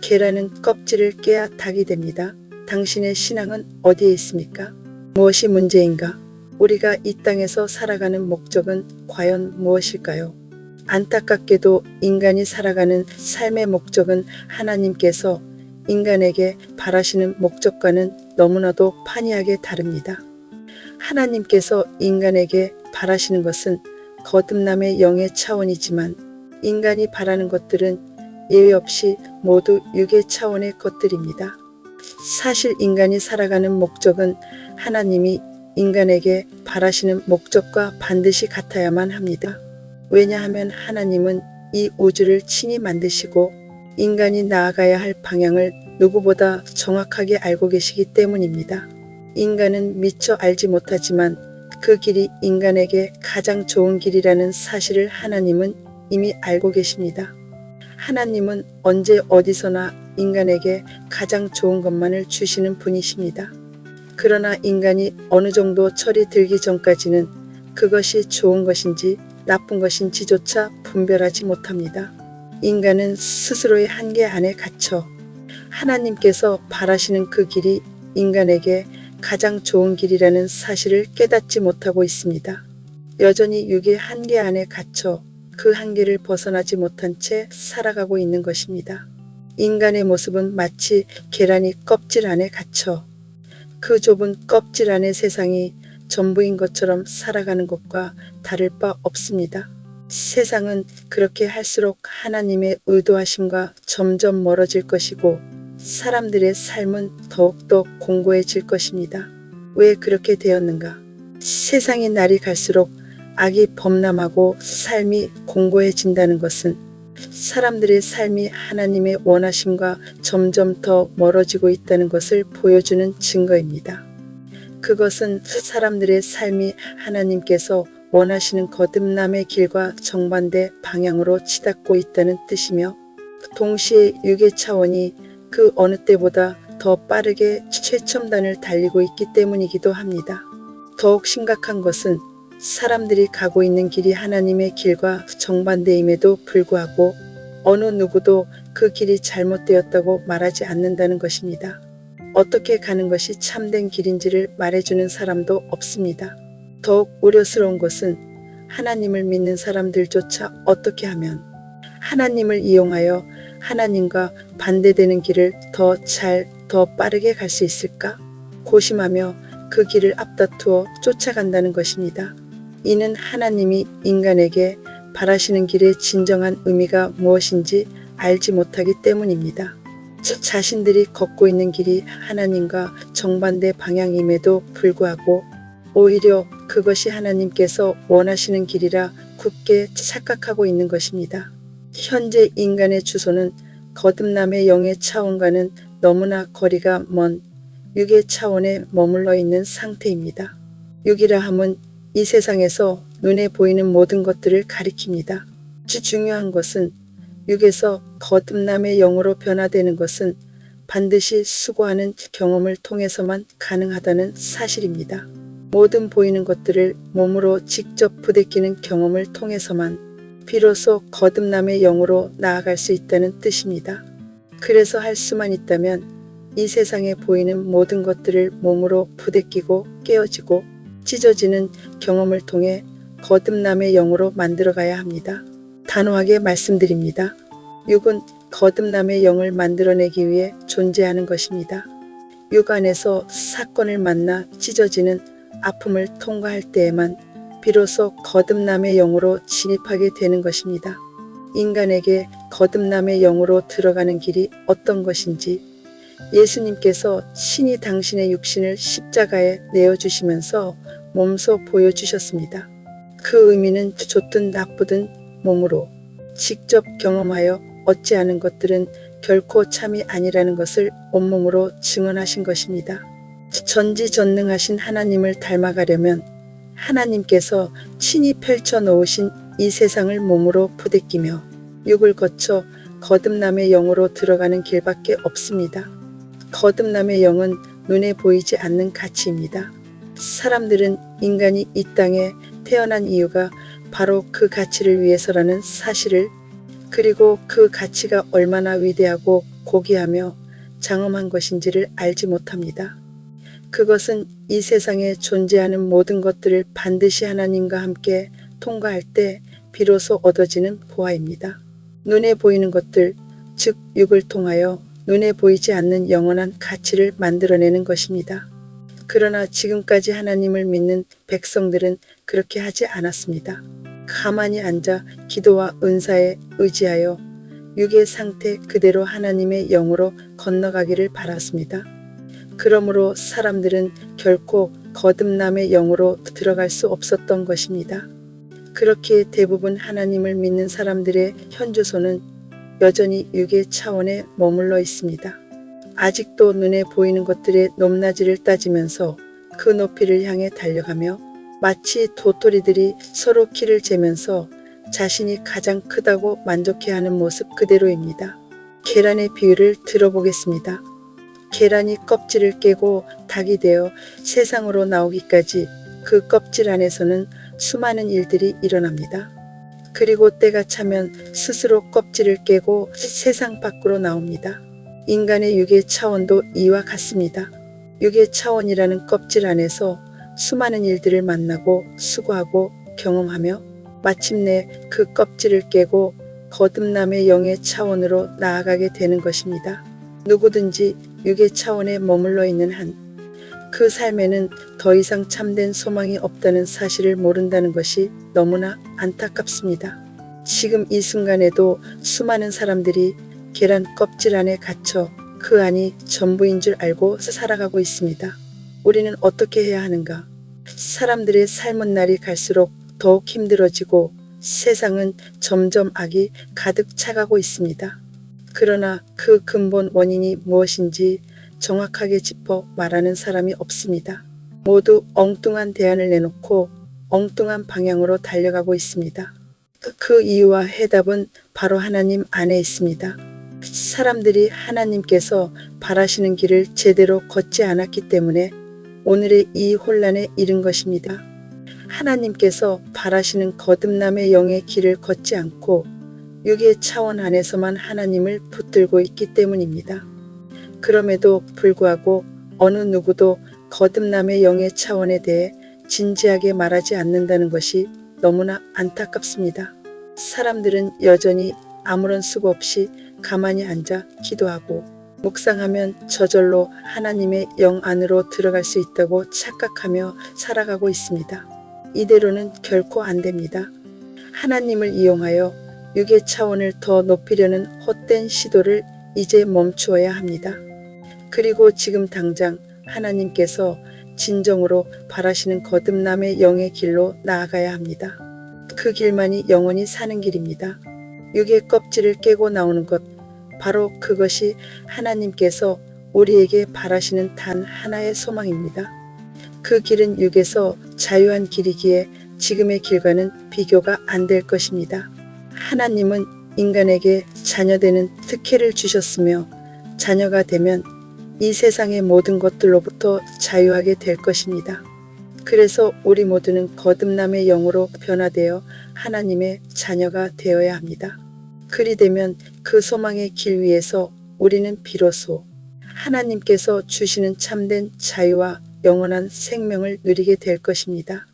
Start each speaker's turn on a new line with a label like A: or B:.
A: 계란은 껍질을 깨야 닭이 됩니다. 당신의 신앙은 어디에 있습니까? 무엇이 문제인가? 우리가 이 땅에서 살아가는 목적은 과연 무엇일까요? 안타깝게도 인간이 살아가는 삶의 목적은 하나님께서 인간에게 바라시는 목적과는 너무나도 판이하게 다릅니다. 하나님께서 인간에게 바라시는 것은 거듭남의 영의 차원이지만 인간이 바라는 것들은 예외 없이 모두 육의 차원의 것들입니다. 사실 인간이 살아가는 목적은 하나님이 인간에게 바라시는 목적과 반드시 같아야만 합니다. 왜냐하면 하나님은 이 우주를 친히 만드시고 인간이 나아가야 할 방향을 누구보다 정확하게 알고 계시기 때문입니다. 인간은 미처 알지 못하지만 그 길이 인간에게 가장 좋은 길이라는 사실을 하나님은 이미 알고 계십니다. 하나님은 언제 어디서나 인간에게 가장 좋은 것만을 주시는 분이십니다. 그러나 인간이 어느 정도 철이 들기 전까지는 그것이 좋은 것인지 나쁜 것인지조차 분별하지 못합니다. 인간은 스스로의 한계 안에 갇혀 하나님께서 바라시는 그 길이 인간에게 가장 좋은 길이라는 사실을 깨닫지 못하고 있습니다. 여전히 육의 한계 안에 갇혀 그 한계를 벗어나지 못한 채 살아가고 있는 것입니다. 인간의 모습은 마치 계란이 껍질 안에 갇혀 그 좁은 껍질 안의 세상이 전부인 것처럼 살아가는 것과 다를 바 없습니다. 세상은 그렇게 할수록 하나님의 의도하심과 점점 멀어질 것이고 사람들의 삶은 더욱더 공고해질 것입니다. 왜 그렇게 되었는가? 세상의 날이 갈수록 악이 범람하고 삶이 공고해진다는 것은 사람들의 삶이 하나님의 원하심과 점점 더 멀어지고 있다는 것을 보여주는 증거입니다. 그것은 사람들의 삶이 하나님께서 원하시는 거듭남의 길과 정반대 방향으로 치닫고 있다는 뜻이며 동시에 육의 차원이 그 어느 때보다 더 빠르게 최첨단을 달리고 있기 때문이기도 합니다. 더욱 심각한 것은 사람들이 가고 있는 길이 하나님의 길과 정반대임에도 불구하고 어느 누구도 그 길이 잘못되었다고 말하지 않는다는 것입니다. 어떻게 가는 것이 참된 길인지를 말해주는 사람도 없습니다. 더욱 우려스러운 것은 하나님을 믿는 사람들조차 어떻게 하면 하나님을 이용하여 하나님과 반대되는 길을 더 빠르게 갈 수 있을까? 고심하며 그 길을 앞다투어 쫓아간다는 것입니다. 이는 하나님이 인간에게 바라시는 길의 진정한 의미가 무엇인지 알지 못하기 때문입니다. 자신들이 걷고 있는 길이 하나님과 정반대 방향임에도 불구하고 오히려 그것이 하나님께서 원하시는 길이라 굳게 착각하고 있는 것입니다. 현재 인간의 주소는 거듭남의 영의 차원과는 너무나 거리가 먼 육의 차원에 머물러 있는 상태입니다. 육이라 함은 이 세상에서 눈에 보이는 모든 것들을 가리킵니다. 중요한 것은 육에서 거듭남의 영으로 변화되는 것은 반드시 수고하는 경험을 통해서만 가능하다는 사실입니다. 모든 보이는 것들을 몸으로 직접 부대끼는 경험을 통해서만 비로소 거듭남의 영으로 나아갈 수 있다는 뜻입니다. 그래서 할 수만 있다면 이 세상에 보이는 모든 것들을 몸으로 부대끼고 깨어지고 찢어지는 경험을 통해 거듭남의 영으로 만들어가야 합니다. 단호하게 말씀드립니다. 육은 거듭남의 영을 만들어내기 위해 존재하는 것입니다. 육 안에서 사건을 만나 찢어지는 아픔을 통과할 때에만 비로소 거듭남의 영으로 진입하게 되는 것입니다. 인간에게 거듭남의 영으로 들어가는 길이 어떤 것인지 예수님께서 친히 당신의 육신을 십자가에 내어주시면서 몸소 보여주셨습니다. 그 의미는 좋든 나쁘든 몸으로 직접 경험하여 얻지 않은 것들은 결코 참이 아니라는 것을 온몸으로 증언하신 것입니다. 전지전능하신 하나님을 닮아가려면 하나님께서 친히 펼쳐 놓으신 이 세상을 몸으로 부대끼며 육을 거쳐 거듭남의 영으로 들어가는 길밖에 없습니다. 거듭남의 영은 눈에 보이지 않는 가치입니다. 사람들은 인간이 이 땅에 태어난 이유가 바로 그 가치를 위해서라는 사실을, 그리고 그 가치가 얼마나 위대하고 고귀하며 장엄한 것인지를 알지 못합니다. 그것은 이 세상에 존재하는 모든 것들을 반드시 하나님과 함께 통과할 때 비로소 얻어지는 보화입니다. 눈에 보이는 것들, 즉 육을 통하여 눈에 보이지 않는 영원한 가치를 만들어내는 것입니다. 그러나 지금까지 하나님을 믿는 백성들은 그렇게 하지 않았습니다. 가만히 앉아 기도와 은사에 의지하여 육의 상태 그대로 하나님의 영으로 건너가기를 바랐습니다. 그러므로 사람들은 결코 거듭남의 영으로 들어갈 수 없었던 것입니다. 그렇게 대부분 하나님을 믿는 사람들의 현주소는 여전히 육의 차원에 머물러 있습니다. 아직도 눈에 보이는 것들의 높낮이를 따지면서 그 높이를 향해 달려가며 마치 도토리들이 서로 키를 재면서 자신이 가장 크다고 만족해하는 모습 그대로입니다. 계란의 비유를 들어보겠습니다. 계란이 껍질을 깨고 닭이 되어 세상으로 나오기까지 그 껍질 안에서는 수많은 일들이 일어납니다. 그리고 때가 차면 스스로 껍질을 깨고 세상 밖으로 나옵니다. 인간의 육의 차원도 이와 같습니다. 육의 차원이라는 껍질 안에서 수많은 일들을 만나고 수고하고 경험하며 마침내 그 껍질을 깨고 거듭남의 영의 차원으로 나아가게 되는 것입니다. 누구든지 육의 차원에 머물러 있는 한 그 삶에는 더 이상 참된 소망이 없다는 사실을 모른다는 것이 너무나 안타깝습니다. 지금 이 순간에도 수많은 사람들이 계란 껍질 안에 갇혀 그 안이 전부인 줄 알고 살아가고 있습니다. 우리는 어떻게 해야 하는가? 사람들의 삶은 날이 갈수록 더욱 힘들어지고 세상은 점점 악이 가득 차가고 있습니다. 그러나 그 근본 원인이 무엇인지 정확하게 짚어 말하는 사람이 없습니다. 모두 엉뚱한 대안을 내놓고 엉뚱한 방향으로 달려가고 있습니다. 그 이유와 해답은 바로 하나님 안에 있습니다. 사람들이 하나님께서 바라시는 길을 제대로 걷지 않았기 때문에 오늘의 이 혼란에 이른 것입니다. 하나님께서 바라시는 거듭남의 영의 길을 걷지 않고 육의 차원 안에서만 하나님을 붙들고 있기 때문입니다. 그럼에도 불구하고 어느 누구도 거듭남의 영의 차원에 대해 진지하게 말하지 않는다는 것이 너무나 안타깝습니다. 사람들은 여전히 아무런 수고 없이 가만히 앉아 기도하고 묵상하면 저절로 하나님의 영 안으로 들어갈 수 있다고 착각하며 살아가고 있습니다. 이대로는 결코 안 됩니다. 하나님을 이용하여 육의 차원을 더 높이려는 헛된 시도를 이제 멈추어야 합니다. 그리고 지금 당장 하나님께서 진정으로 바라시는 거듭남의 영의 길로 나아가야 합니다. 그 길만이 영원히 사는 길입니다. 육의 껍질을 깨고 나오는 것, 바로 그것이 하나님께서 우리에게 바라시는 단 하나의 소망입니다. 그 길은 육에서 자유한 길이기에 지금의 길과는 비교가 안 될 것입니다. 하나님은 인간에게 자녀되는 특혜를 주셨으며 자녀가 되면 이 세상의 모든 것들로부터 자유하게 될 것입니다. 그래서 우리 모두는 거듭남의 영으로 변화되어 하나님의 자녀가 되어야 합니다. 그리 되면 그 소망의 길 위에서 우리는 비로소 하나님께서 주시는 참된 자유와 영원한 생명을 누리게 될 것입니다.